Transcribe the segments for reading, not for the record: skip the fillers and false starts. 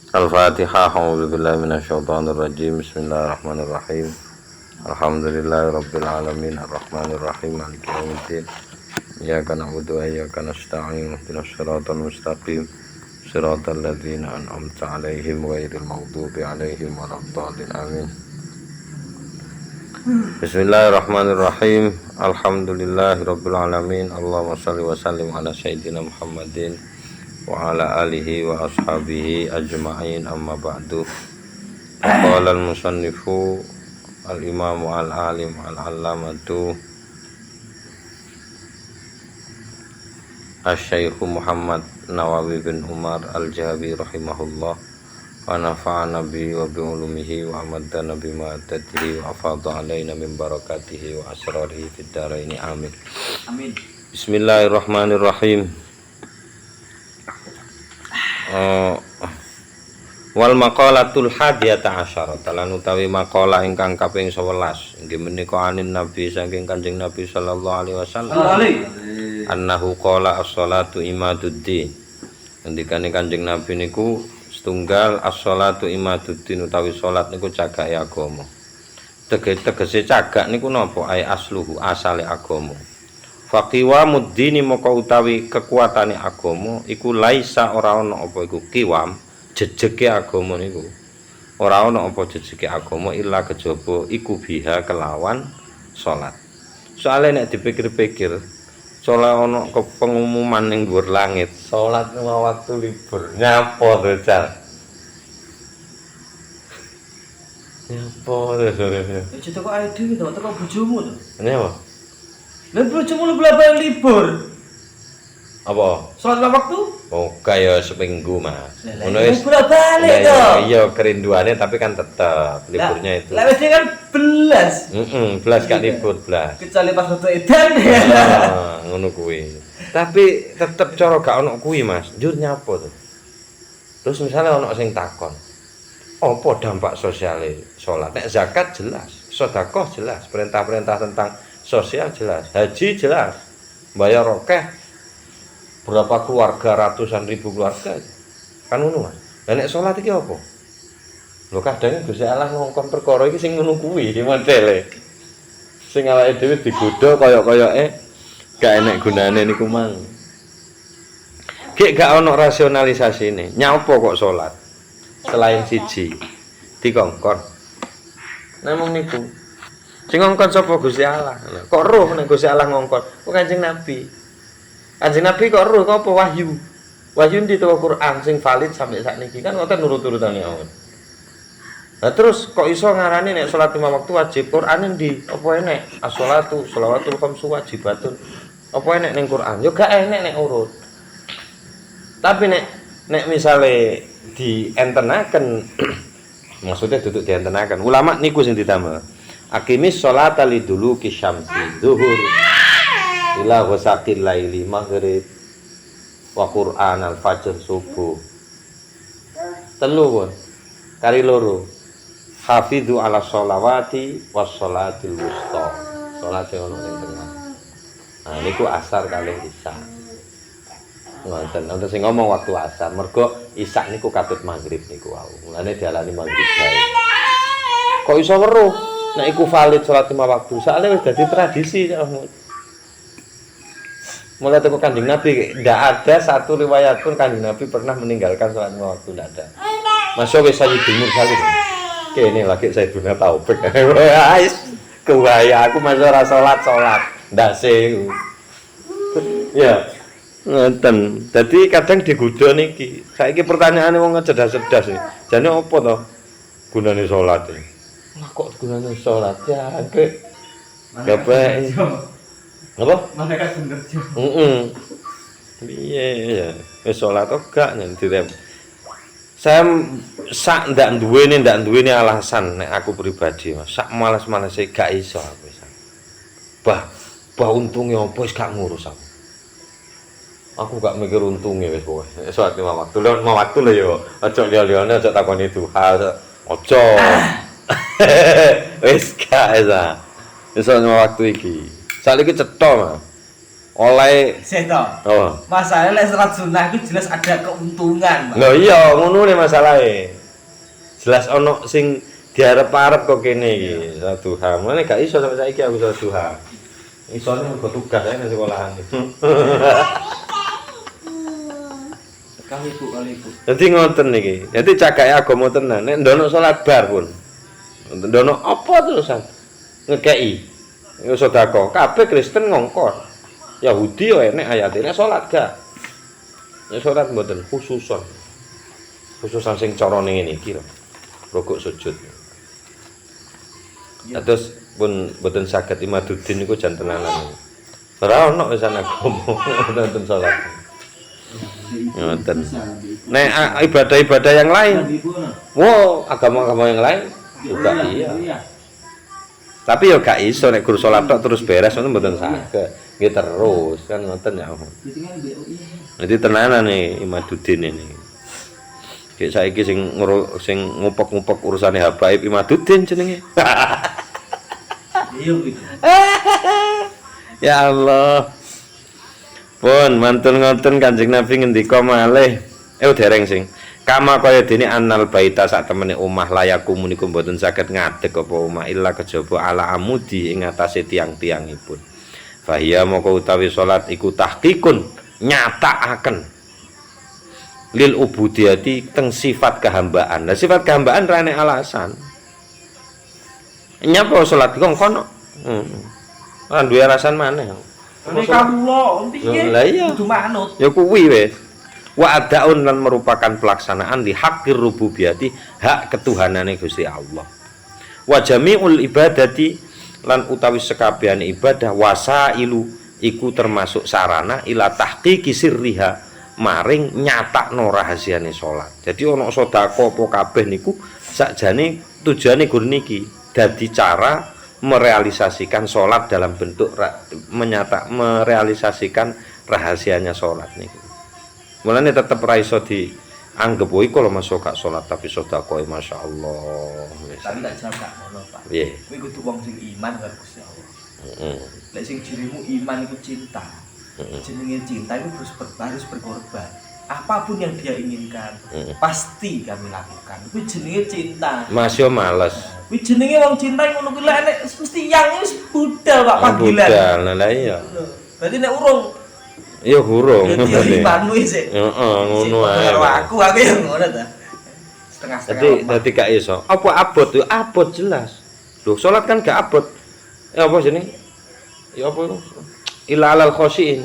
Al-Fatihah. A'udzubillahi minasyaitonir rajim. Bismillahirrahmanirrahim. Alhamdulillahirabbil alamin arrahmanir rahim maliki yaumiddin. Iyyaka na'budu wa iyyaka nasta'in ihdinas siratal mustaqim siratal ladzina an'amta 'alaihim ghairil maghdubi 'alaihim waladdallin amin. Bismillahirrahmanirrahim. Alhamdulillahirabbil alamin. Allahumma shalli wa sallim ala sayyidina Muhammadin wa ala alihi wa ashabihi ajma'in, amma ba'du. Qala al-musannifu al-imamu al-alim al-allamatu asy-syaikh Muhammad Nawawi bin Umar al-Jahabi rahimahullah wa nafa'ana bi wa bi ulumihi wa amadana bima tadri wa afadha alaina min barakatihi wa asrarihi fid dharain amin. Amin. Bismillahirrahmanirrahim. Wal maqalatul hadiyata asyarata lan utawi maqalah ingkang kaping 11 inggih menika anin Nabi saking Kanjeng Nabi sallallahu alaihi wasallam annahu qala as-shalatu imaduddin. Ngendikane Kanjeng Nabi niku setunggal as-shalatu imaduddin utawi salat niku cagake agama. Tegese cagak niku napa? Ai asluhu asale agama. Faqiwamud dini maka utawi kekuatane agama iku laisa ora ana apa iku kiwam jejeke agama niku ora ana apa jejeke agama illa kejaba iku biha kelawan salat. Soale nek dipikir-pikir salat ana pengumuman ning dhuwur langit salat waktu libur nyapa to cal nyapa to Jadi kok ae dhewe to, teko bojomu to. nyapa Lah bojomu lu berapa yang libur? apa Salat waktu? oh kaya seminggu mas Ngono wis balik to. Iya kerinduannya tapi kan tetap liburnya itu. Lah wis kan belas. Belas gak libur belas. Kecuali pas foto edan. Ngono kuwi. Tapi tetep cara gak ono kuwi mas. Njur nyapa tuh. Terus misalnya ono sing takon. Apa dampak sosiale salat? Nek zakat jelas, sedekah jelas, perintah-perintah tentang sosial jelas, haji jelas. Bayar rokeh berapa keluarga, ratusan ribu keluarga kan ngono mas. Lah nek salat iki apa? Lho kadang Gusti Allah ngongkon perkara iki sing ngono kuwi di modele. Sing awake dhewe digodha kaya-kayake gak enek gunane niku mang. Gek gak ono rasionalisasine. Nyapa kok salat? Selain siji dikongkon. Namung niku. Sing ngongkon sapa Gusti Allah? Kok roh nek Gusti Allah ngongkon? Kok Kanjeng Nabi. Kanjeng Nabi kok roh kok apa wahyu? Wahyu ndi to Quran sing valid sampai sakniki kan ngoten nurut-urutane awon. Nah terus kok iso ngarani nek salat lima waktu wajib? Quran ndi? Apa enek? As-shalatu shalawatul khamsu wajibatun. Apa enek ning Quran? Yo gak enek nek urut. Tapi nek misale dientenaken maksudnya duduk dientenaken. Ulama niku sing ditambah. Aqimis sholata liduluki syamsi zuhur ila ghasaqil laili maghrib wa qur'an al-fajr subuh. Telu pun kari loro. Hafidhu ala sholawati was sholatil wusta. Salat ono ning tengah. Nah niku asar kalih isya. Ngoten, ana sing ngomong waktu asar, mergo isya niku katut maghrib niku wau. Mulane dialani maghrib bae. Kok iso weruh? Nek iku valid salat lima waktu, soalnya wis dadi tradisi. Mulai teko Kanjeng Nabi, ndak ada satu riwayat pun Kanjeng Nabi pernah meninggalkan salat lima waktu, ndak ada. Masya Allah Sayyidul Mursalin. Kene lagi Sayyiduna Taufik. Wis kewaya aku masih ora salat, ndase. Ya. Ngoten. Dadi kadang digodha niki. Saiki pertanyaane wong cerdas-cerdas iki. Jane apa to gunane salat iki? Lah kok gunane salat ya? Gape. Apa? Malaikat bener jo. Piye ya? Wis salat kok gak direm. Saya sak ndak duweni alasan nek aku pribadi Mas. Sak males-malese gak iso aku wis. Bah untunge apa wis gak ngurus aku. Aku gak mikir untunge wis pokoke. Salat lima waktu lho ya. Aja liya-liyane aja takoni duha. Aja. Wis gak isa. Wis lima waktu iki. Saiki cetha, Mas. oleh Seto. oh. Masalahnya salat sunah itu jelas ada keuntungan, Pak. Lho iya ngono ne masalahe. Jelas ono sing diarep-arep kok kene iki. Salat duha. Mulane gak iso sampe saiki aku salat duha. Isone mergo tugas ae nang sekolahan. Kali Bu. Dadi ngoten niki. Dadi cagake agama tenan. Nek ndono salat bar pun. Ndono apa terusan? Ngekeki. Yo sedekah. Kabeh Kristen ngongkon. Yahudi yo enek ayate. Nek salat gak. Nek salat mboten khususon. Khususan sing carane ngene iki lho. Rukuk sujud. Terus pun mboten saged imaduddin niku jan tenanan. Ora ono wisan agama wonten salat. Ngoten. Nek ibadah-ibadah yang lain, wow, agama-agama yang lain juga iya. Tapi ya gak iso nek guru salat tok terus beres ngoten mboten saged. Nggih terus kan ngoten ya. Jadi tenanan nih Imaduddin ini. Kayak saiki sing ngupek-ngupek urusane habaib Imaduddin jenenge. Iya gitu. Ya Allah. Pun mantun ngoten Kanjeng Nabi ngendika malih. Dereng sing. Kama kaya dene annal baita sak temene omah layaku muniku mboten saged ngadeg apa omah illa kejaba ala amudi ing atase tiang-tiangipun. Fahiya moko utawi salat iku tahqiqun nyatakaken lil ubudiyati teng sifat kehambaan. Lah sifat kehambaan ra nek alasan. Nyapa salat kok kono? Ora duwe alasan maneh. Nek kawula piye? Lah iya. Kudu manut. Ya kuwi wis. Wa adaun lan merupakan pelaksanaan li haqqir rububiyati hak ketuhanane Gusti Allah. Wa jami'ul ibadati lan utawi sekabehane ibadah wasailu iku termasuk sarana ila tahqiqi sirriha maring nyatakno rahasiane salat. Jadi ana sedekah apa kabeh niku sakjane tujuane gur niki dadi cara merealisasikan sholat dalam bentuk merealisasikan rahasianya sholat nih. Mulanya tetap raiso dianggap woi kalau masuk gak sholat tapi sedekah masya Allah. Tapi tak jawab gak ngono Pak. Iya. Kowe kudu wong sing iman karo Gusti Allah. Lek sing jirimu iman iku cinta. Jenenge cinta itu harus berkorban. Apapun yang dia inginkan pasti kami lakukan. Kuwi jenenge cinta. Mas yo males. Kuwi jenenge wong cinta ngono kuwi lek mesti yang wis budal Pak panggilan. Budal lah iya. Berarti nek urung ya urung. Berarti imanmu isih. Heeh, ngono ae. Karo aku ya ngono ta. Setengah-setengah. Dadi gak iso. Apa abot yo abot jelas. Lho salat kan gak abot. Ya apa jenenge? Ya apa itu? Ila alal khosyin.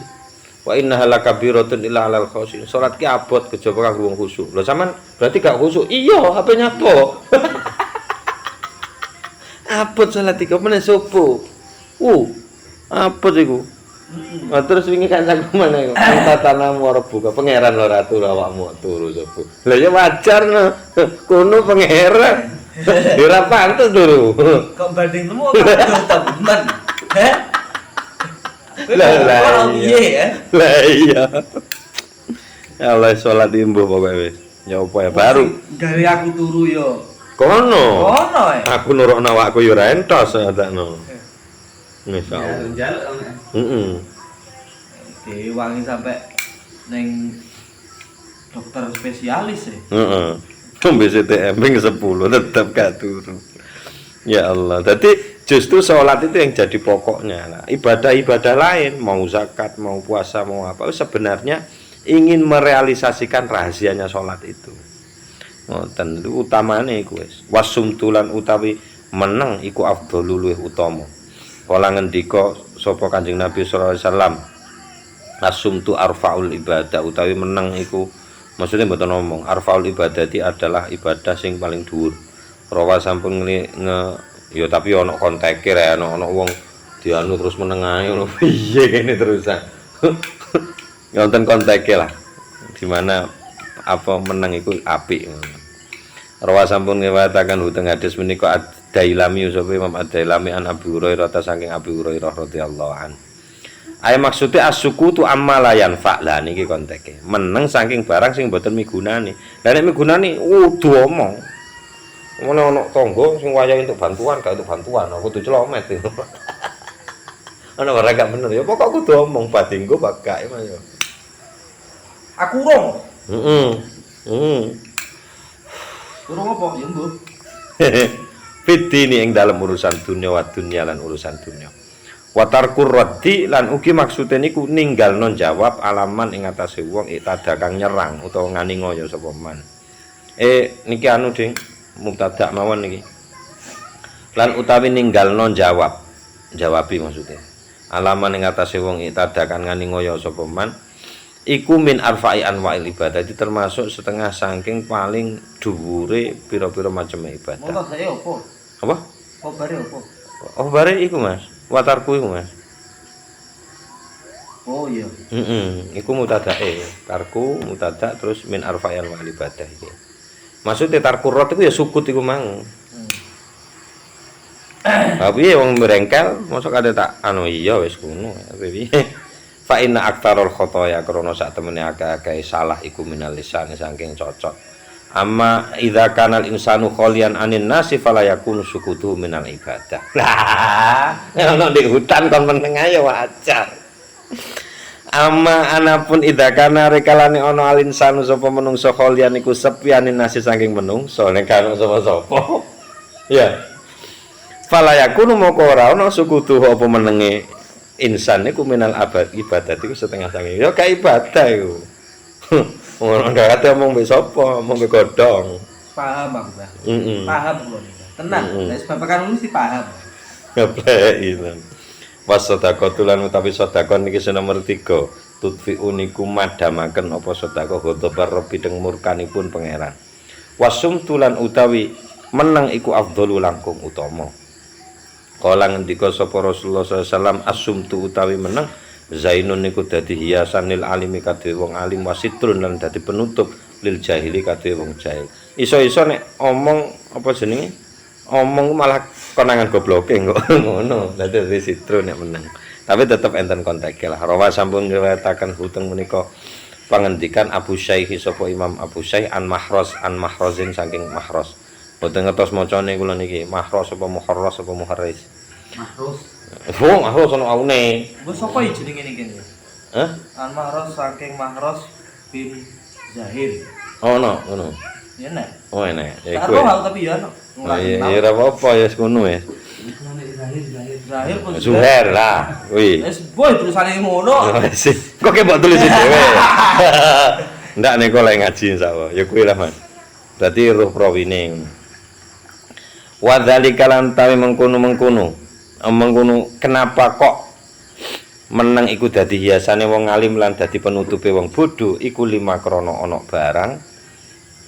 Wa innaha lakabiratun illa 'alal khosyin. Salat ki abot kejaba kanggo wong khusyuk. Lho sampean berarti gak khusyuk? Iya, HP nyato. Abot salat iki meneh sopo? Abot iku. Terus wingi kancaku meneh iku. Tatanamu rabbuka pangeran lho ratu awakmu turu sopo. Lah ya wajar no. Kono pangeran. Ora pantes turu. Kok banding temu kok temen. Heh? Lah iya. Lah iya. Allah salat imbuh pokoke wis. Ya apa ya baru. Gawe aku turu yo. Kono. Kono Aku nurukno awakku yo ora entos sakno. Insyaallah. Heeh. Diwangi sampai ning dokter spesialis ya. Heeh. Tumbe CTM ping 10 tetep gak turu. Ya Allah. Jadi justru sholat itu yang jadi pokoknya. Nah, ibadah-ibadah lain, mau zakat, mau puasa, mau apa, sebenarnya ingin merealisasikan rahasianya sholat itu. Ngoten itu utamane iku wis. Wasumtulan utawi meneng iku afdhalul luwih utama. Kala ngendika sapa Kanjeng Nabi sallallahu alaihi wasallam, asumtu arfaul ibadah utawi meneng iku maksudnya mboten ngomong arfaul ibadati adalah ibadah sing paling dhuwur. Rawa sampun ya tapi ana konteke rek ana wong dianu terus menengahe ngono piye kene terusan. Wonten konteke lah. Di mana apa meneng iku apik ngono. Rawa sampun ngewataken huteng hadis menika Ad-Dailami sapa Imam Ad-Dailami an Abu Hurairah saking Abu Hurairah radhiyallahu an. Ayo maksudnya as-sukutu amma la yanfa. Lah niki konteke. Meneng saking barang sing mboten migunani. Lah nek migunani kudu omong. Mana ana tangga sing wayahe untuk bantuan, gak untuk bantuan, aku kudu celomet. Ana ora gak bener ya pokok kudu omong batingku bakake Mas ya. Aku urung. Heeh. Urung apa? Ya mbuh. Fitini ing dalam urusan dunia wa dunya lan urusan dunia. Wa tarkur raddi lan ugi maksude niku ninggalno jawab alaman ing atase wong iktada kang nyerang utawa ngani ngoyo sapa man. Niki anu Ding, mubtada mawon niki. Lan utawi ninggalno jawabi maksudnya. Alaman ing atase wong iktada kang ngani ngoyo sapa man iku min arfa'i anwa'il ibadah itu termasuk setengah saking paling dhuwure pira-pira macam ibadah. Mono saya opo? Apa? Kobare opo? Oh bare iku Mas. Watarku iku Mas. Oh iya. Iku mutadae. Tarku mutada terus min arfa'i anwa'il ibadah iki. Maksudnya tarku rot iku ya sukut iku mang. Tapi wong merengkel mosok ada tak anu iya wis ngono. Tapi fa inna aktsarul khotoya krana sak temene akeh-akeh salah iku minal lisan saking cocok. Amma idza kana al insanu khalian anin nasi fala yakunu sukutu minal ibadah. Lah, ono di hutan kon meneng ae wajar. Amma anapun idza kana rekalane ono al insanu sapa menungso khalian iku sepi anin nasi saking menungso nek kan sapa-sapa. Ya. Fala yakunu moko ora ono sukutu apa menenge insan iku minal ibadah iku setengah sange. Ya gak ibadah iku. Ngono gak ate omong mbek sapa, omong mbek godhong. Paham aku, Mbah. Paham kula niku. Tenang, nek babakan mesti paham. Ngeplek itu. Was sedekah tulan utawi sedekah niki nomor 3. Tudfi'u niku madhamaken apa sedekah ghadabar rabbi teng murkanipun pangeran. Wasum tulan utawi meneng iku afdhalu langkung utama. Kala ngendika sapa Rasulullah sallallahu alaihi wasallam asumtu utawi meneng zainun niku dadi hiasan lil alimi kadhe wong alim wasitrun lan dadi penutup lil jahili kadhe wong jahil. Iso-iso nek omong apa jenenge? Omong malah konangan gobloke kok ngono. Dadi sitrun nek meneng. Tapi tetep enten konteke lah. Rawa sampun ngriwayataken huteng menika pangendikan Abu Syaihi sapa Imam Abu Syai an Mahrozin saking Mahroz. Boten ngertos macane kula niki. Mahroz apa Muharraz apa Muharris? Mahros. Oh, Mahroz ono aune. Wes sapa iki jenenge niki? Hah? An Mahros saking Mahros bin Zahir. Ono, ngono. Ya nek. Oh, enak. Ya Tak iku. roh tapi ya no. Ya ora apa-apa ya ngono ya. Zahir pun Zuhair lah. Kuwi. wis boy tulisane ngono. Kok mbok tulis dhewe. Ndak nek kok ngaji insyaallah. Ya kuwi lah, Mas. Berarti ruh prawine. Wa dzalika lan tawi mengkono kenapa kok meneng iku dadi hiasane wong alim lan dadi penutupe wong bodho iku lima krana ana barang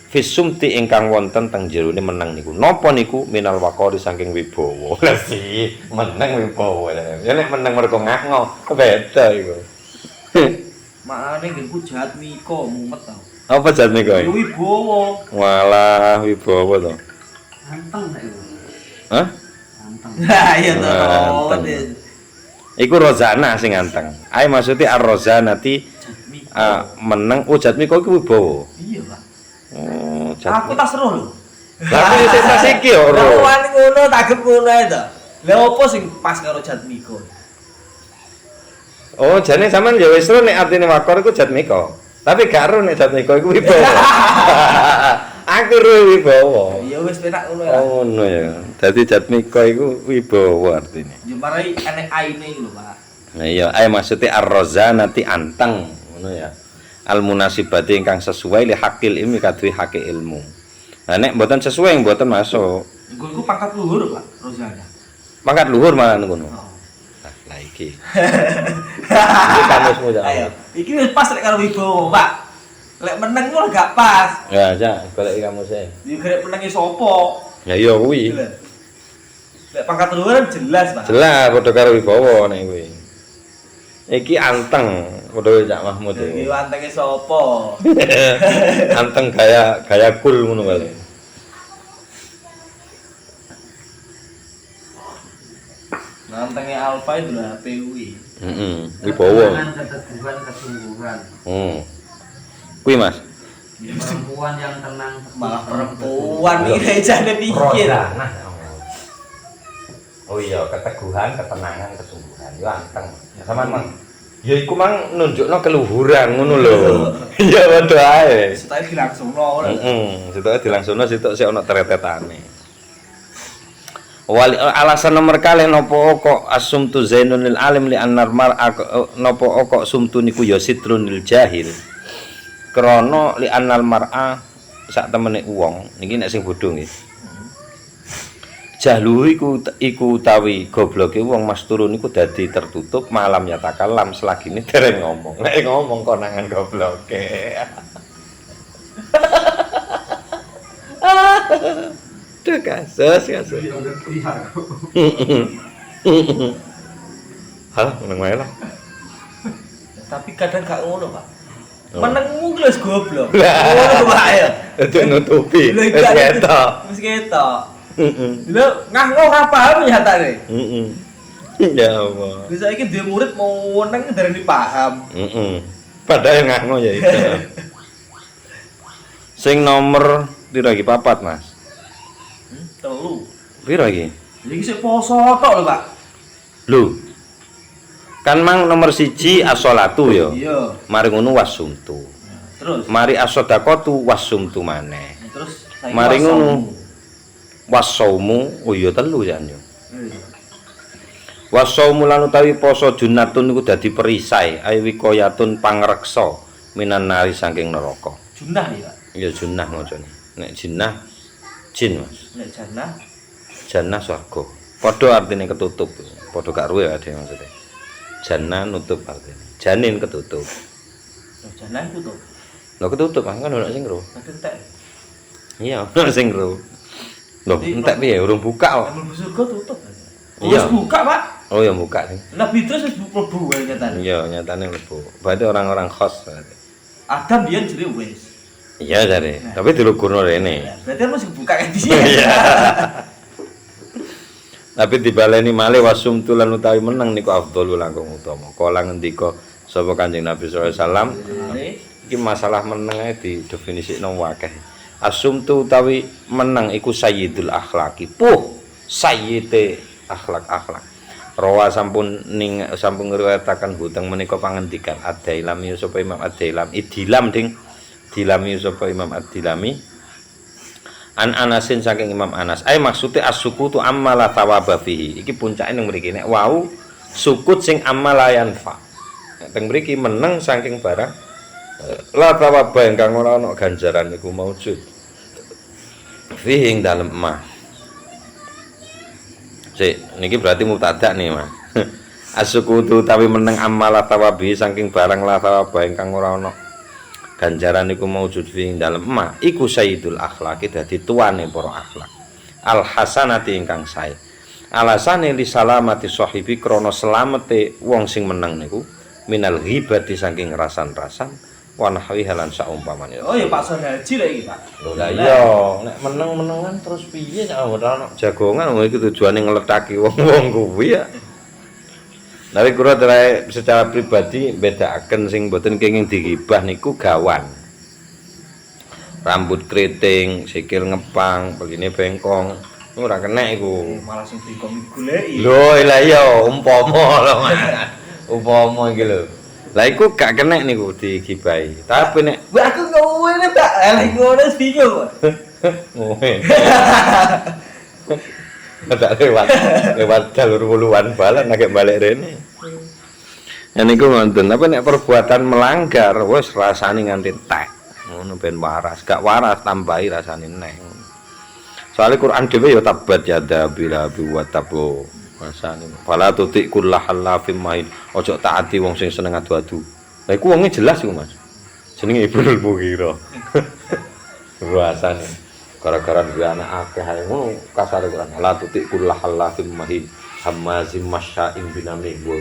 fisumti ingkang wonten teng jerone meneng niku napa niku minal waqari saking wibawa. Lah sih meneng wibawa ya nek meneng mergo ngakno beda iku. Makane nggenku jahat miko mumet tau. Apa jane kowe? Wibowo. Walah wibawa to. Anteng nek iku. Hah? Anteng. Nah, iya to. Anteng. Iku rozana sing anteng. Ae maksudnya ar-rozanati meneng jatmiko iku wibawa. Iya, Pak. Oh, Aku tak seru lho. Lah aku sing tas iki ora. Wani ngono tagep ngono ae to. Lah opo sing pas karo Jatmiko? Oh, jane sampean ya wis ro nek artine wakor iku jatmiko. Tapi gak ro nek jatmiko iku wibawa. Aku ro wibawa. Ya wis penak ngono ya. Oh, ngono ya. Dadi jatmiko iku wibawa artine. Ya marai enek aine lho, Pak. Nah iya, ae maksudnya ar-rozanati anteng ngono ya. Al-munasibati ingkang sesuai li hakil ilmi kadue hake ilmu. Nah nek mboten sesuai mboten masuk. Iku pangkat luhur, Pak, Rozana. Pangkat luhur malah ngono. Oh. Lah iki. Iki kamusmu ya. Ayo, iki wis pas lek karo Wibowo, Pak. Lek meneng ngono gak pas. Ya, ja, goleki kamusnya. Yo grek menenge sapa? Ya iya kuwi. Lek pangkat luhur jelas, Pak. Jelas padha karo Wibowo nek kuwi. Iki anteng padha karo Cak Mahmud Iki iki. wantenge sapa? Anteng gaya cool ngono kali. Wantenge Alfa itu lah PUI. Wibowo. Dengan keteguhan kesungguhan. Kuwi Mas. Perempuan yang tenang. Malah perempuan iki jane pikir. Oh iya, keteguhan, ketenangan, kesungguhan. yo anteng. Saman mang. Ya iku mang nunjukno keluhuran ngono lho. Ya padha ae. Setelah dilangsungno ngono. Sitoke dilangsungno sitok sik ana teretetane. Alasan nomor kali nopo kok asumtu zainunil alim li annar mar'a nopo kok sumtu niku ya sitrunil jahil. Krana li annal mar'a sak temene wong niki nek sing bodho nggih. Jahlu iku utawi gobloke wong mas turun iku dadi tertutup malam ya takalam selagi ini dereng ngomong. Nek ngomong konangan gobloke. Duh kasus. Hah, nang wae lah. Tapi kadang gak ngono, Pak. Menengmu ki wis goblok. Ngono wae. Itu nutupi. Lha Wis ketok. Wis ketok. Lha nganggo ora paham nyatane. Ya Allah. Wis saiki duwe murid mau neng darani paham. Padahal nganggo ya itu. Sing nomor piro iki papat, Mas? Telu. Piro iki? Iki sik poso tok lho, Pak. Lho. Kan mang nomor 1 as-sholatu ya. Iya. Mari ngono wasumtu. Terus. Mari as-shadaqatu wasumtu maneh. Terus saiki Mari wasomu. ngono. Wasaumu, oh iya telu jan yo. Iya. Wasaumu lan utawi poso junatun niku dadi perisai, ayo wikoyatun pangreksa minan nari saking neraka. Junah ya. Ya junah macane. Nek jinah jin, Mas. Nek janah Jannah swarga. Padha artine ketutup. Padha gak ruwe ade maksudnya. Jannah nutup artine. Janin ketutup. janah iku to. Lho ketutup kan ono sing ro. Entek. Iya, ono sing ro. Lho, entek piye urung buka kok. Mlebu surga tutup. Iya. Wis buka, Pak. Oh ya buka sing. Nabi terus wis mlebu wae nyatane. Iya, nyatane mlebu. Berarti orang-orang khos. Adam biyen jere wis. Iya jare, tapi dilugurno rene. Berarti kan mesti buka kan dia. Iya. Tapi dibaleni malih wasumtu lan utawi meneng niku afdhalul langkung utama. Kala ngendika sapa Kanjeng Nabi sallallahu alaihi wasallam, iki masalah meneng ae didefinisino akeh. Asumtu utawi meneng iku sayyidul akhlaqi. Puh, sayyide akhlak-akhlak. Rawa sampun ngriwayataken huteng menika pangendikan Ad-Dailami sapa Imam Ad-Dailami. Idilam ding dilami sapa Imam Ad-Dilami. An Anasin saking Imam Anas. Maksudnya as-sukutu amma la thawaba fihi. Iki puncake ning mriki nek wau sukut sing amma la yanfa. Nek teng mriki meneng saking barang la thawaba ingkang ora ana ganjaran niku maujud. Fihi ing dalem mah. Sik, niki berarti mubtada nih, Mas. As-sukutu tapi meneng amma la thawabi saking barang la thawaba ingkang ora ana ganjaran iku maujud fi dalem emak iku sayyidul akhlaqi dadi tuane para akhlak al hasanati ingkang sae alasane li salamati sahibi krana slamete wong sing meneng niku minal ghibati saking rasan-rasan wa nahwi halan saumpamane. Oh ya Pak Son Haji lho iki, Pak. Lho lah iya nek meneng-menengan terus piye nek ora ana jagongan iki tujuane ngletaki wong-wong kuwi ya. Tapi kula terae secara pribadi bedakaken sing mboten kenging digibah niku gawan. Rambut keriting, sikil ngepang, begini bengkong. Ora kenek iku. Malah sing bengkong goleki. Lho, lah iya umpama lho. Umpama iki lho. Lah iku gak kenek niku digibahi. Tapi nek aku ngene Pak, lah ngono wis bingung. ngowe. Tak lewat jalur wuluan balen nek balik rene. Ya niku ngoten, tapi nek perbuatan melanggar wis rasane nganti tek. Ngono ben waras, gak waras tambahi rasane neng. Soale Quran dhewe ya tabat yada bila wa tabu. Rasane fala tutik kullahallafim mahin. Ojo taati wong sing seneng adu-adu. Lah iku wonge jelas iku, Mas. Jenenge Ibnul Mughirah. Rasane gara-gara duwe anak akeh ae ngono kasare Quran. La tutik kullahallafim mahin. Hammazim masya'in binamim wa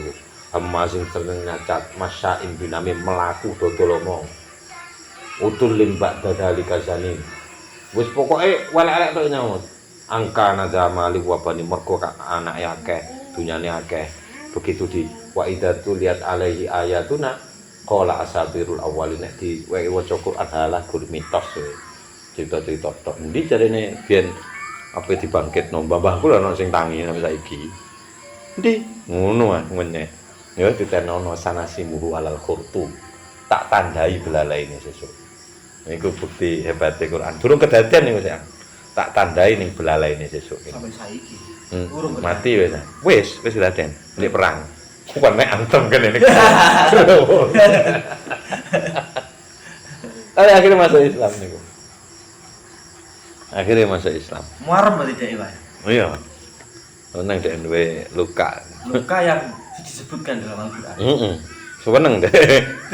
hammazim seneng nyacat masya'in binamim melaku dodolono. Utul limbak dadali kazanin. Wis pokoke welek-elek tok nyaut. Angka nazamali wa bani mergo anake akeh, dunyane akeh. Begitu di wa idatu lihat alaihi ayatuna qala asatirul awwalin nek di waca Quran adalah gur mitos. Cerita-cerita tok. Endi jarene biyen apa dibangkitno mbah-mbahku lho ana sing tangi sampe saiki. Ndi ngono ah menyek. Ya ditenono sanasimuhu alal khurtum. Tak tandai belalaine sesuk. Iku bukti hebate Quran. Durung kedadian niku sik. Tak tandai ning belalaine sesuk. Sampai saiki. Hmm. Mati wis. Wis kedadian. Nek perang. Bukan nek antem kene nek. Akhirnya masuk Islam niku. Akhirnya masuk Islam. Muarem berarti dhek Pak. Iya. Nang dhek duwe luka. Luka yang disebutkan dalam Al-Qur'an. Heeh. Seneng deh.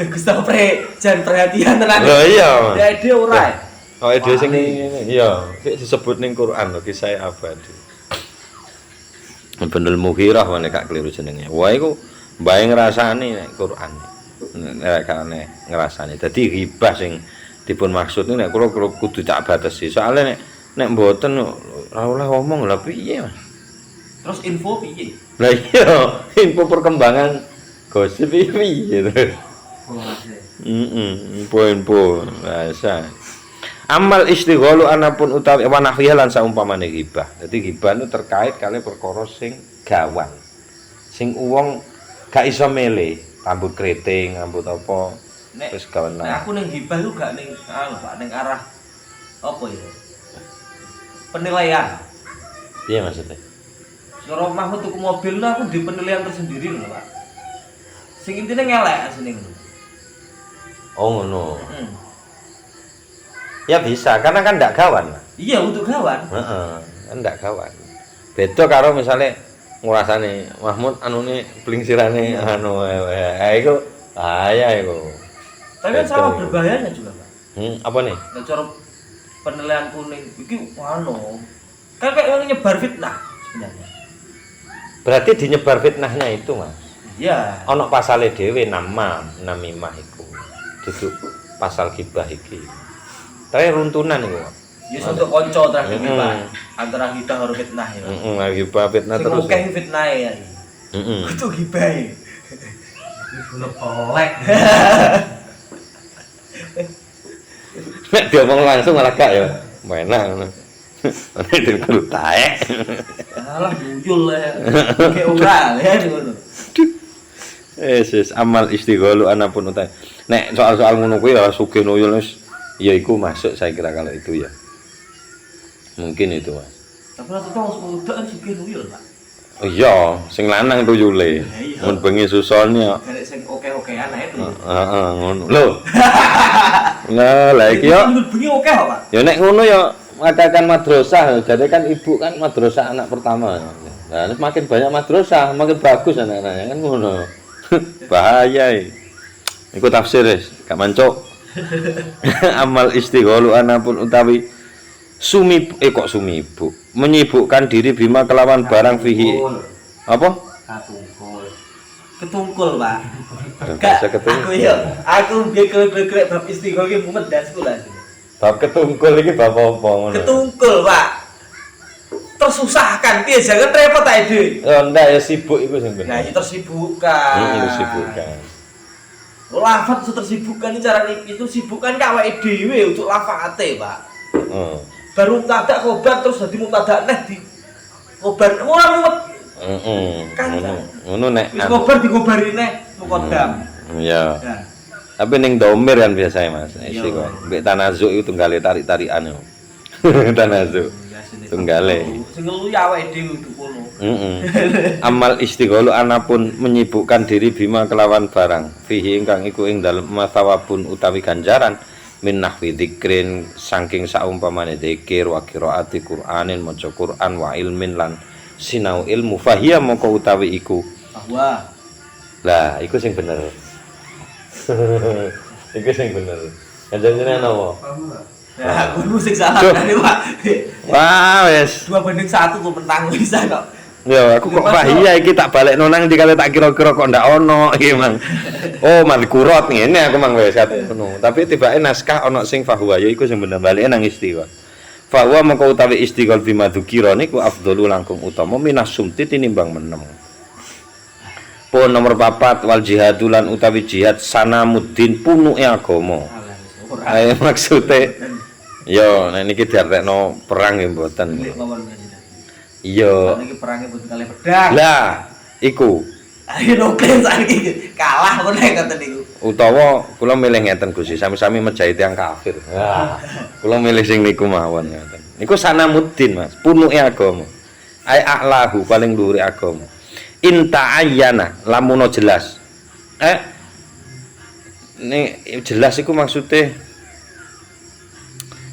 Gus Topre jan perhatian tenan. Lho iya. Ya dia ora. Oh, dhewe sing ngene. Iya, sik disebut ning Quran lho kisah abadi. Ibnul Mughirah mana gak keliru jenenge. Wah iku mbae ngrasani nek Quran. Nek kane ngrasani. Dadi ghibah sing dipun maksud nek kula kudu tak batesi. Soale nek mboten ora oleh ngomong lha piye, Mas? Terus info piye? Lah iya, info perkembangan gosip piye terus. Info bahasa. Amal istighalu anapun utawi wa nahwiha lan saumpamane ghibah. Dadi ghibah itu terkait kali perkara sing gawan. Sing wong gak iso mele, rambut keriting, rambut apa. Terus gawan. Nek aku ning ghibah lu gak ning Pak, ning arah apa ya? Penilaian. Piye maksudnya? Cara Mahmud tuku mobil lu aku di penilaian tersendiri lho, Pak. Sing intine ngelek asline ngono. Oh ngono. Ya bisa, karena kan ndak gawan. Iya, untuk gawan. Heeh, kan ndak gawan. Beda karo misale ngurasane Mahmud anune blingsirane anu iku bahaya iku. Tapi kan sama berbahayanya juga, Pak. Apa nih? Nek cara penilaian kuning iki anu. Kan kayak orang nyebar fitnah sebenarnya. Berarti dinyebar fitnahnya itu, Mas. Iya. Ana pasale dhewe namimah iku. Duduk pasal gibah iki. Tapi runtunan iku. Ya untuk kanca terakhir Pak. Antara kita harus fitnah ya. Gibah fitnah Sing terus. akeh fitnah ya. Itu gibah. Gula pelek. Nek diomong langsung malah gak ya. Enak ngono. Nek dikul taek. Alah jujul ya. Kayak ora ya ngono. Amal istighalu anapun utai. Nek soal-soal ngono kuwi ora sugih nuyul wis ya iku masuk saya kira kalau itu ya. Mungkin itu, Mas. Tapi rata-rata wong udah kan sugih nuyul, Pak. Oh iya, sing lanang tuyule. Mun bengi susone. Garek sing oke-okean ae tuh. Heeh, ngono. Lho. Lah iki yo. Bengi oke kok, Pak. Ya nek ngono ya mengadakan madrasah. Jadi kan ibu kan madrasah anak pertama. Nah, makin banyak madrasah, makin bagus anak-anaknya kan ngono. Bahaya iki. Iku tafsir wis, gak mancuk. Amal istighalu anapun utawi kok sumibu menyibukkan diri bima kelawan barang fihi apa? Ketungkul, Pak. Bisa ketungkul. Aku ya, aku biar bab istighol ki mumet dasku lah. Bab ketungkul iki bab apa ngono? Ketungkul, Pak. Tersusahkan piye jangan repot ae dhewe. Oh ndak ya sibuk iku sing bener. Nah, itu tersibukkan. Sibukkan. Lafaz itu tersibukkan cara itu sibukkan ka awake dhewe untuk lafate, Pak. Heeh. Baru mubtada khobar terus dadi mubtada neh di khobar ora mumet. Ngono nek wis khobar digobari neh muqaddam. Iya. Nah, Tapi ning domir kan biasanya, Mas. Iya. Isi kok. Mbek tanazuk itu tunggale tarik-tarikan yo. Tanazuk. Tunggale. Sing ngelu ya awake dhewe kudu kono. Amal istighalu anapun menyibukkan diri bima kelawan barang fihi ingkang iku ing dalem masawabun utawi ganjaran min nahwi dzikrin saking saumpamane dzikir wa qiraati Qur'anin maca Qur'an wa ilmin lan sinau ilmu fahiya moko utawi iku Bahwa lah iku sing bener. Iku sing bener. Janjane napa? ya aku musik salah kan Pak. Wah wes 2-1 kok mentang bisa kok. ya aku kok bahaya iki tak balekno nang ndi kali tak kira-kira kok ndak ono iki mang. Oh madkurot ngene aku mang wis ngono. Tapi tibake naskah ono sing fahuwa ya iku sing bener baleke nang istighfar. Fahuwa maka utawi istighfar bima dzukira niku afdhalu langkung utama minas sumti tinimbang menem. Pun nomor 4 wal jihadulan utawi jihad sanamuddin punuke agama. Ae maksude yo nek niki diartekno perang nggih mboten. Iya. Niki perangnya butuh kali pedang. Lah, Iku Ayo nuklir saiki kalah meneh ngoten niku. utawa kula milih ngeten Gusti, sami-sami mejahi tiyang kafir. Wah, kula milih sing niku mawon ngoten. Niku sanamuddin, Mas, punuke agama. Ai a'lahu paling dhuwure agama. Inta ayyana lamun jelas. Ini jelas iku maksude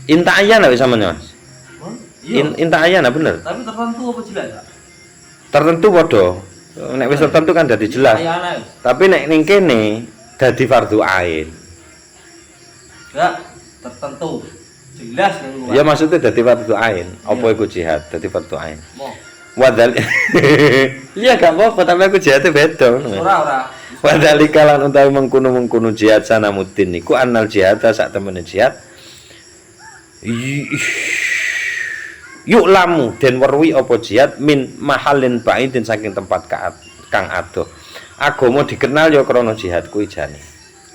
inta ayyana wis sampeyan, Mas. Iya. Inta ayyana bener. Tapi tertentu apa jelas, Pak? Tertentu padha. Nek wis tertentu kan dadi jelas. Ayana. Tapi nek ning kene dadi fardhu ain. Enggak tertentu. Jelas niku. Ya maksudnya dadi fardhu ain. Apa iku jihad? Dadi fardhu ain. Mo. Wadal. Iya gak apa-apa tapi aku jihadnya beda. Ora. Wadalika lan utawi mengkono jihad sanamuddin niku annal jihad sak temene jihad. Yuk lamu den weruhi apa jihad min mahalin ba'idin saking tempat kang adoh. Agama dikenal ya krana jihad kuwi jane.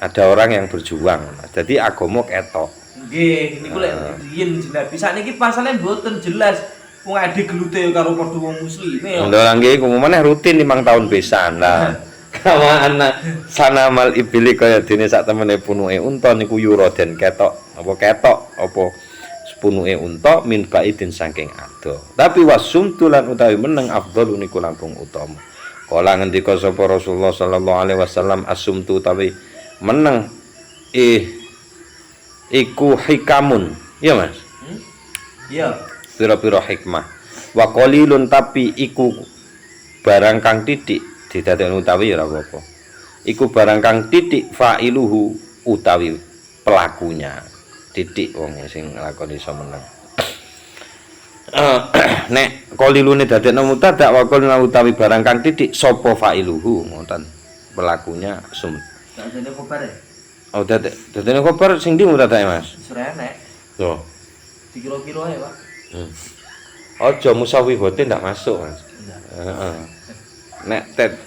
Ada orang yang berjuang. Jadi agama ketok. Nggih, niku lek riyen jenabi sakniki pasale mboten jelas. Wong ade gelute karo padha wong muslime. Lha nggih kuwi meneh rutin 5 tahun pisan lah. Kama anak sanamal ibili kaya dene sak temene punuke unta niku yuraden ketok apa sepunuke unta min baidin saking ado. Tapi wasumtu lan utawi meneng afdhalu niku langkung utama. Kala ngendika sapa Rasulullah sallallahu alaihi wasallam asumtu utawi meneng iku hikamun. Iya, Mas. Iya. Pira-pira hikmah. Wa qalilun tapi iku barang kang titik didadekno utawi ya ora apa-apa. Iku barang kang titik fa'iluhu utawi pelakunya. Titik wong sing nglakoni iso meneng. Nek qalilune dadekno mubtada wa qalilun utawi barang kang titik sapa fa'iluhu ngoten. Pelakunya sum. Dadene kobar. Oh dadekno kobar sing ndi mubtadae Mas? Serenek. Yo. Dikira-kira ya, Pak. Aja musawihote ndak masuk, Mas. Heeh.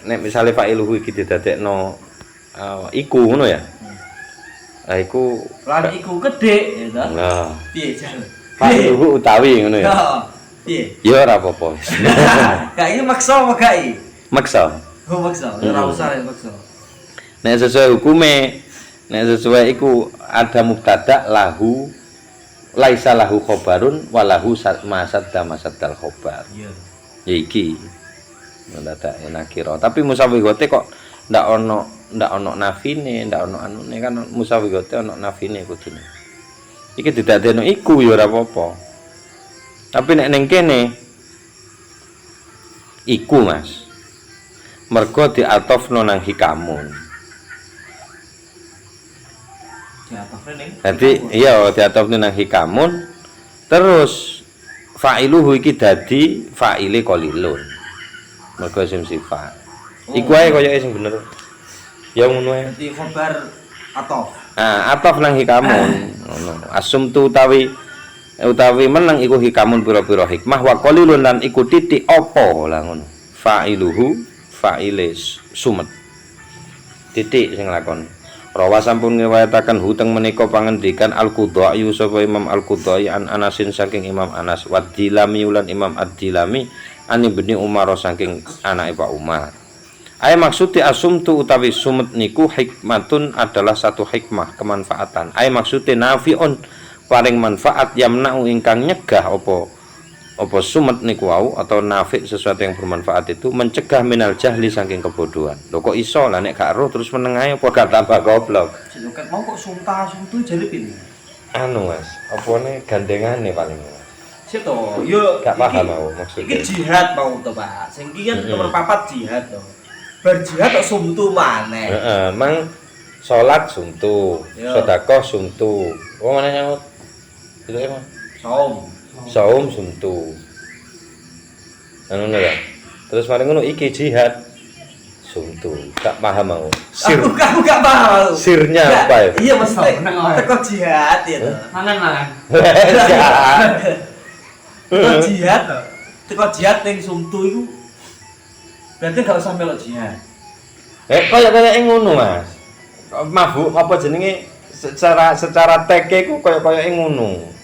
Nek misale fa'iluhu iki didadekno iku ngono ya. Lah iku Lan iku gedhe ya ta. Lah, Piye jan? fa'iluhu utawi ngono ya. Piye? Ya ora apa-apa. Gak iki maksa apa gak iki? Maksa. Oh maksa, ora usah ya maksa. Nek sesuai hukume, nek sesuai iku ada mubtada lahu laisa lahu khobarun walahu masaddal khobar. Iya. Ya iki mendadak nakira tapi musawigote kok ndak ono nafine ndak ono anune kan musawigote ono nafine kudune iki didadekno iku ya ora apa-apa tapi nek ning kene iku Mas mergo diatofno nang hikamun jadi iya diatofno nang hikamun terus fa'iluhu iki dadi fa'ile qalilun mergo isim sifat. Iku ae koyoke sing bener. Ya ngono ae. Dadi khabar atof. Ah, atof nang hikamun. Ngono. Asumtu utawi meneng iku hikamun pira-pira hikmah wa qalilun lan iku titik apa lah ngono. Fa'iluhu fa'ile sumet. Titik sing lakon. Rawa sampun ngriwayataken huteng menika pangendikan Al-Qudai sapa Imam Al-Qudai an Anasin saking Imam Anas wa Dilami ulan Imam Ad-Dilami ani beni Umar saking anake Pak Umar. Ae maksudnya asumtu utawi sumet niku hikmatun adalah satu hikmah kemanfaatan. Ae maksudnya nafiun paring manfaat yamna'u ingkang nyegah apa sumet niku wau atau nafi sesuatu yang bermanfaat itu mencegah minal jahli saking kebodohan. Lho kok iso lah nek gak roh terus meneng ae apa gak tambah goblok. Siloket mau kok suntu jare pini. Anu Mas, opone gandengane paling. Sik to, yo Gak paham aku maksudnya. Iki jihad mau to, Pak. Sing iki kan nomor 4 jihad to. Bar jihad kok sumtu maneh. Heeh, mang salat suntu, sedekah suntu. Wong mana nyaut? Itu emang saum suntu. Anu ya. Terus mari ngono iki jihad suntu. Gak paham aku. Aku gak paham. Sirnya apa ya? Iya maksudnya teko jihad ya to. Mangan. Teko jihad to. Teko jihad ning sumtu iku berarti gak usah melok jihad. Kaya ngono, Mas. Mabuk apa jenenge secara teke ku kaya ngono.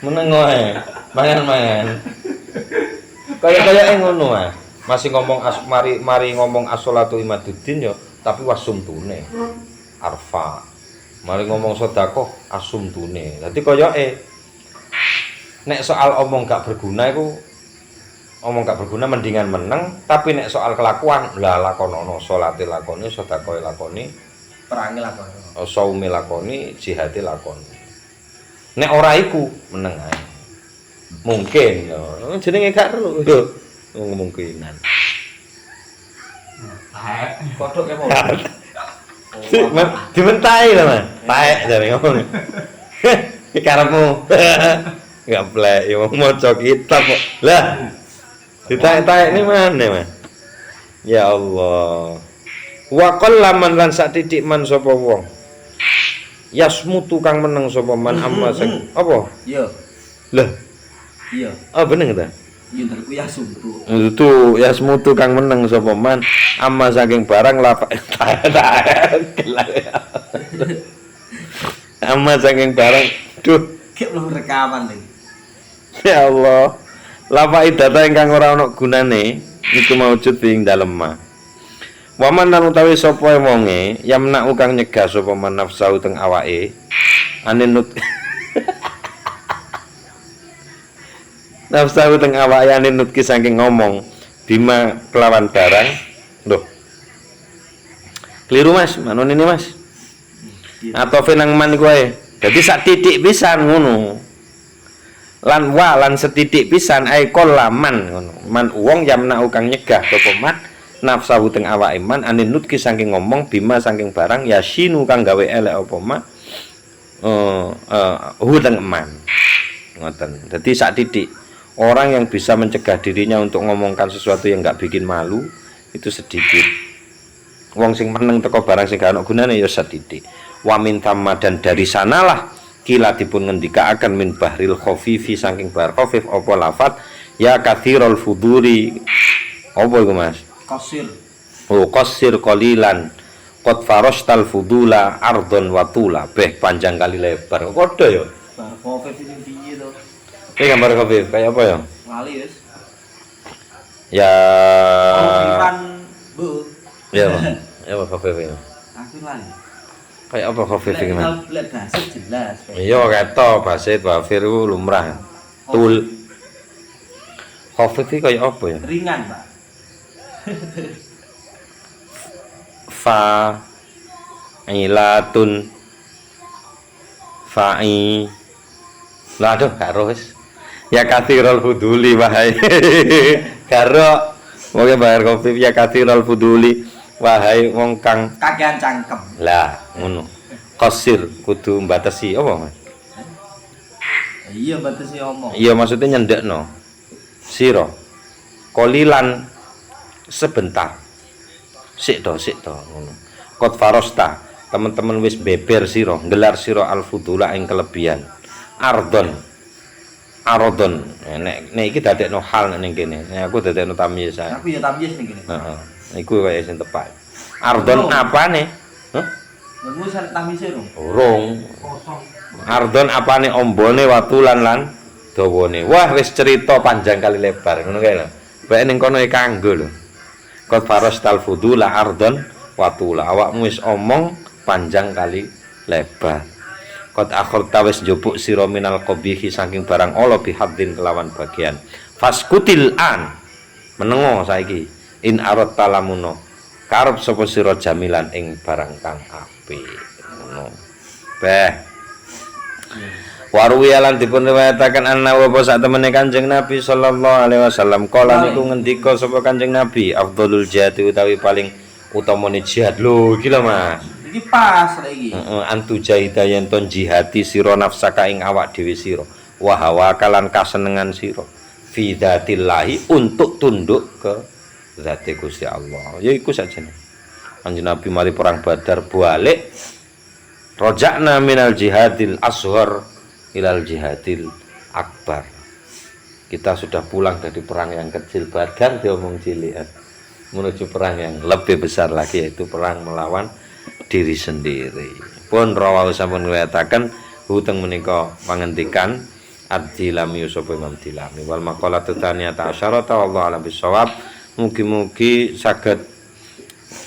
Meneng wae. Mangan-mangan. Kaya ngono ah. Masih ngomong mari ngomong as-sholatu imaduddin yo, tapi wasumtune. Arfa. Mari ngomong sedekah asumtune. Dadi koyoke nek soal omong gak berguna iku omong gak berguna mendingan meneng, tapi nek soal kelakuan lah lakonono salate lakoni, sedekah lakoni, Perangi lakoni. saume lakoni, jihad lakoni. Nek ora iku meneng ae. Mungkin jenenge gak ero yo kemungkinan. Kodok ya mau. Dimentahi lah Mas. Taek jare ngomong. Karepmu. Enggak plek ya maca kitab kok. Lah. Ditaek-taek ini mana Mas? Ya Allah. Wa qallaman lan sak titik man sapa wong. Yasmutu kang meneng sapa man amma sing apa? Iya. Lah. Iya. Oh bener ta? Iya terku ya sumtu. Itu yasmutu kang meneng sapa man amma saking barang lapak. Amma saking barang. Duh. Kayak belum rekaman lagi. Ya Allah. Lapai data ingkang ora ana gunane iku maujud ing dalem ma. Waman lan utawi sapa wonge yamna kang nyegah sapa man nafsu teng awake aninut nafsu teng awake aninut ki saking ngomong bima kelawan barang. Loh. Keliru Mas, manon ini Mas. Atau nang man iku ae. Dadi sak titik pisan ngono. Lan wa lan setitik pisan ai kolaman ngono. Man wong yamna kang nyegah sapa man nafsu teng awake man aninut ki saking ngomong bima saking barang yasinu kang gawe elek apa man teng man. Ngoten. Dadi sak titik orang yang bisa mencegah dirinya untuk ngomongkan sesuatu yang enggak bikin malu itu sedikit. Wong sing meneng teko barang sing gak ana gunane ya setitik. Wa min tamma dan dari sanalah kila dipun ngendikaaken min bahril khafifi saking bahar khafif apa lafat ya kathirul fuduri. Apa iku Mas? Kosir. Oh, qasir qalilan qad farastal fudula ardon watula. Beh panjang kali lebar. Kodho ya. Bar covid ini piye to? Iki gambar khafif kayak apa ya? Lali wis. Ya Kan Bu. ya apa? Ya apa khafif ya? Aku lali. Kayak apa khafif iki Mas? Lihat bahasa jelas. Iya ketok basit wafir ku lumrah. Tul. Khafif iki kayak apa ya? Ringan, Pak. Fa ilatun fa'i lah aduh karo wis ya kathirul fuduli wahai karo moga bayar kopi ya kathirul fuduli wahai wong kang Kakean cangkem. lah ngono qasir kudu mbatesi apa Mas Iya batasi omong. iya maksudnya nyendekno sira kolilan sebentar sik to ngono qad farosta teman-teman wis beber sira gelar sira al-fudula ing kelebihan arodon nek iki dadekno hal ning kene nek aku dadekno tamyiz ae Aku ya tamyiz ning kene. heeh iku kaya sing tepat ardon apane heh Nemu sak tamyiz rung. urung ardon apane ombone watulan lan dawane wah wis cerita panjang kali lebar ngono kae lho bae ning kono e kanggo lho qad farastal fudula ardon watula awakmu wis omong panjang kali lebar qad akhirta wis njupuk sira minal qabihi saking barang ala bihaddin kelawan bagian faskutil an menengo saiki in arat talamuno karep sapa sira jamilan ing barang kang apik ngono beh Warwi lan dipun riwayataken anna wa sak temene Kanjeng Nabi sallallahu alaihi wasallam kala niku ngendika sapa Kanjeng Nabi afdhalul jihad utawi paling utamane jihad lho iki lho Mas Iki pas lagi. antu jahidayan ton jihati sira nafsaka ing awak dhewe sira wa hawa kalan kasenengan sira fi dzatillahi untuk tunduk ke zate Gusti Allah ya iku sajane Kanjeng Nabi mari perang Badar balik rojakna minal jihadil asghar ilal jihadil akbar. Kita sudah pulang dari perang yang kecil Badar diomong cilik menuju perang yang lebih besar lagi yaitu perang melawan diri sendiri. Pun rawahu sampun ngriwayataken huteng menika pangandikan ad-Dilami sapa Imam Dilami wal maqalatu tsaniyata asyarata wallahu a'lam bissawab. Mugi-mugi saged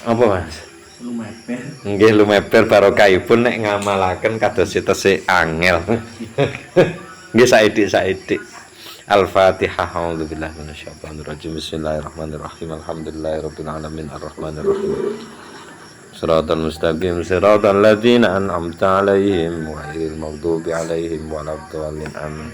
apa Mas? Lumeper. Nggih lumeber barokahipun nek ngamalaken kados tesih angel. Nggih saithik-saithik. Al-Fatihah. A'udzubillahi minasyaitonir rajim. Bismillahirrahmanirrahim. Alhamdulillahirabbil alamin arrahmanir rahim. Shiratal mustaqim shiratal ladzina an'amta 'alaihim ghairil maghdubi 'alaihim waladdallin. Amin.